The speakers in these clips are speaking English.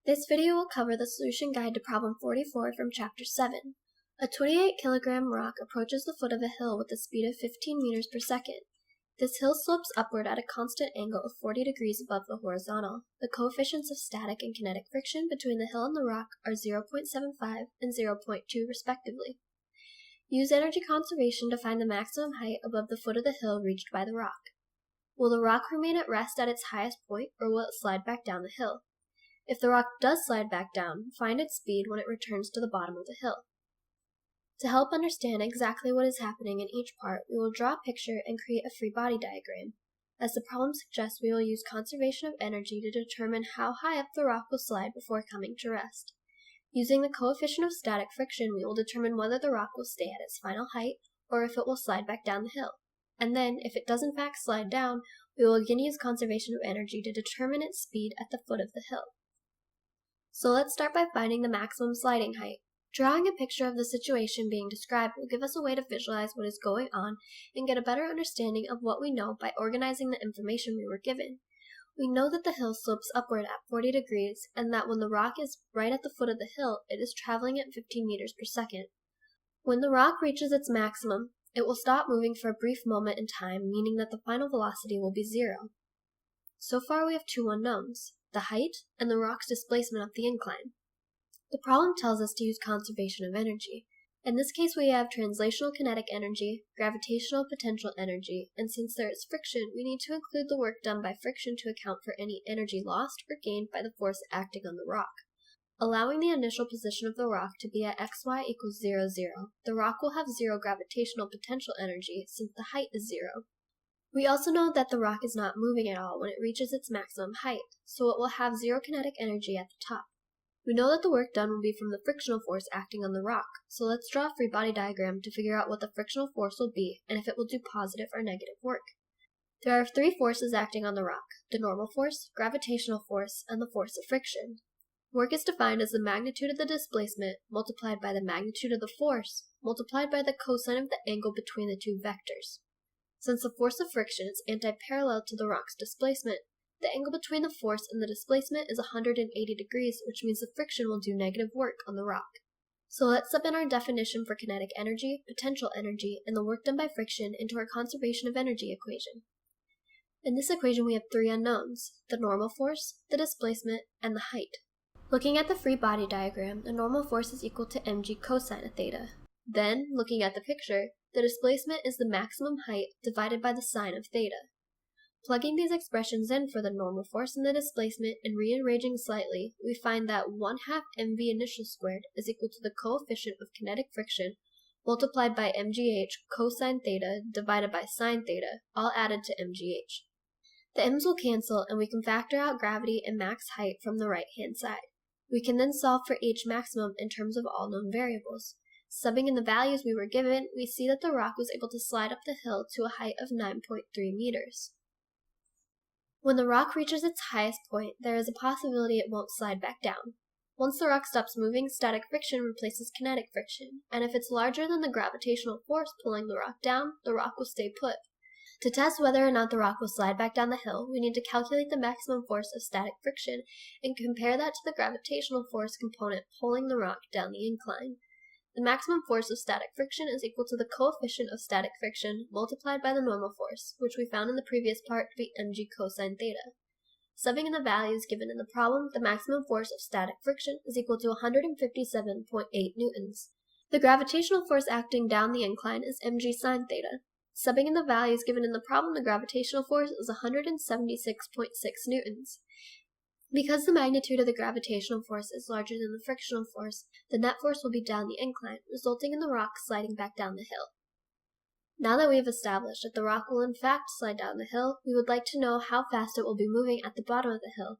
This video will cover the solution guide to problem 44 from chapter 7. A 28-kilogram rock approaches the foot of a hill with a speed of 15 meters per second. This hill slopes upward at a constant angle of 40 degrees above the horizontal. The coefficients of static and kinetic friction between the hill and the rock are 0.75 and 0.2 respectively. Use energy conservation to find the maximum height above the foot of the hill reached by the rock. Will the rock remain at rest at its highest point, or will it slide back down the hill? If the rock does slide back down, find its speed when it returns to the bottom of the hill. To help understand exactly what is happening in each part, we will draw a picture and create a free body diagram. As the problem suggests, we will use conservation of energy to determine how high up the rock will slide before coming to rest. Using the coefficient of static friction, we will determine whether the rock will stay at its final height or if it will slide back down the hill. And then, if it does in fact slide down, we will again use conservation of energy to determine its speed at the foot of the hill. So let's start by finding the maximum sliding height. Drawing a picture of the situation being described will give us a way to visualize what is going on and get a better understanding of what we know by organizing the information we were given. We know that the hill slopes upward at 40 degrees and that when the rock is right at the foot of the hill, it is traveling at 15 meters per second. When the rock reaches its maximum, it will stop moving for a brief moment in time, meaning that the final velocity will be 0. So far we have two unknowns, the height and the rock's displacement up the incline. The problem tells us to use conservation of energy. In this case we have translational kinetic energy, gravitational potential energy, and since there is friction, we need to include the work done by friction to account for any energy lost or gained by the force acting on the rock. Allowing the initial position of the rock to be at xy equals 0, 0, the rock will have 0 gravitational potential energy since the height is 0. We also know that the rock is not moving at all when it reaches its maximum height, so it will have 0 kinetic energy at the top. We know that the work done will be from the frictional force acting on the rock, so let's draw a free body diagram to figure out what the frictional force will be and if it will do positive or negative work. There are 3 forces acting on the rock, the normal force, gravitational force, and the force of friction. Work is defined as the magnitude of the displacement multiplied by the magnitude of the force multiplied by the cosine of the angle between the two vectors. Since the force of friction is anti-parallel to the rock's displacement, the angle between the force and the displacement is 180 degrees, which means the friction will do negative work on the rock. So let's sub in our definition for kinetic energy, potential energy, and the work done by friction into our conservation of energy equation. In this equation we have 3 unknowns, the normal force, the displacement, and the height. Looking at the free body diagram, the normal force is equal to mg cosine of theta. Then, looking at the picture, the displacement is the maximum height divided by the sine of theta. Plugging these expressions in for the normal force and the displacement and rearranging slightly, we find that 1/2 mv initial squared is equal to the coefficient of kinetic friction multiplied by mgh cosine theta divided by sine theta, all added to mgh. The m's will cancel and we can factor out gravity and max height from the right-hand side. We can then solve for h maximum in terms of all known variables. Subbing in the values we were given, we see that the rock was able to slide up the hill to a height of 9.3 meters. When the rock reaches its highest point, there is a possibility it won't slide back down. Once the rock stops moving, static friction replaces kinetic friction, and if it's larger than the gravitational force pulling the rock down, the rock will stay put. To test whether or not the rock will slide back down the hill, we need to calculate the maximum force of static friction and compare that to the gravitational force component pulling the rock down the incline. The maximum force of static friction is equal to the coefficient of static friction multiplied by the normal force, which we found in the previous part to be mg cosine theta. Subbing in the values given in the problem, the maximum force of static friction is equal to 157.8 newtons. The gravitational force acting down the incline is mg sine theta. Subbing in the values given in the problem, the gravitational force is 176.6 newtons. Because the magnitude of the gravitational force is larger than the frictional force, the net force will be down the incline, resulting in the rock sliding back down the hill. Now that we have established that the rock will in fact slide down the hill, we would like to know how fast it will be moving at the bottom of the hill.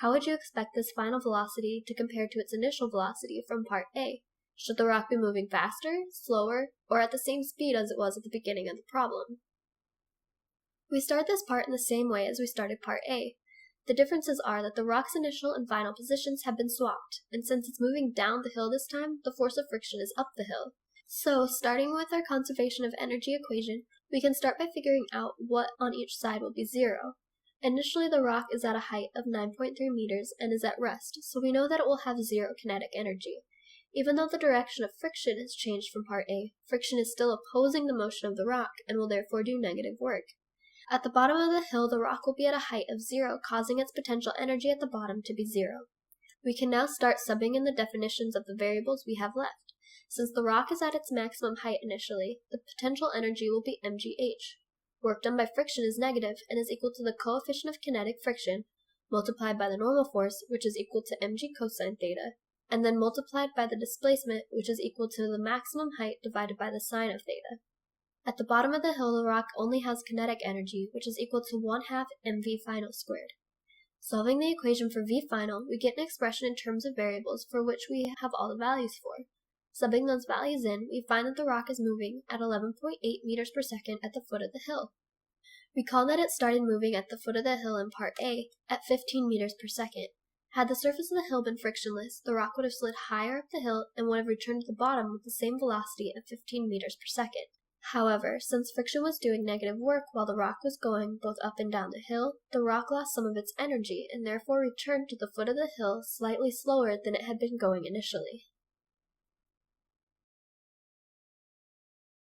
How would you expect this final velocity to compare to its initial velocity from part A? Should the rock be moving faster, slower, or at the same speed as it was at the beginning of the problem? We start this part in the same way as we started part A. The differences are that the rock's initial and final positions have been swapped, and since it's moving down the hill this time, the force of friction is up the hill. So, starting with our conservation of energy equation, we can start by figuring out what on each side will be 0. Initially, the rock is at a height of 9.3 meters and is at rest, so we know that it will have zero kinetic energy. Even though the direction of friction has changed from part A, friction is still opposing the motion of the rock and will therefore do negative work. At the bottom of the hill, the rock will be at a height of 0, causing its potential energy at the bottom to be 0. We can now start subbing in the definitions of the variables we have left. Since the rock is at its maximum height initially, the potential energy will be mgh. Work done by friction is negative and is equal to the coefficient of kinetic friction multiplied by the normal force, which is equal to mg cosine theta, and then multiplied by the displacement, which is equal to the maximum height divided by the sine of theta. At the bottom of the hill, the rock only has kinetic energy, which is equal to 1/2 mv final squared. Solving the equation for v final, we get an expression in terms of variables for which we have all the values for. Subbing those values in, we find that the rock is moving at 11.8 meters per second at the foot of the hill. Recall that it started moving at the foot of the hill in part A at 15 meters per second. Had the surface of the hill been frictionless, the rock would have slid higher up the hill and would have returned to the bottom with the same velocity at 15 meters per second. However, since friction was doing negative work while the rock was going both up and down the hill, the rock lost some of its energy and therefore returned to the foot of the hill slightly slower than it had been going initially.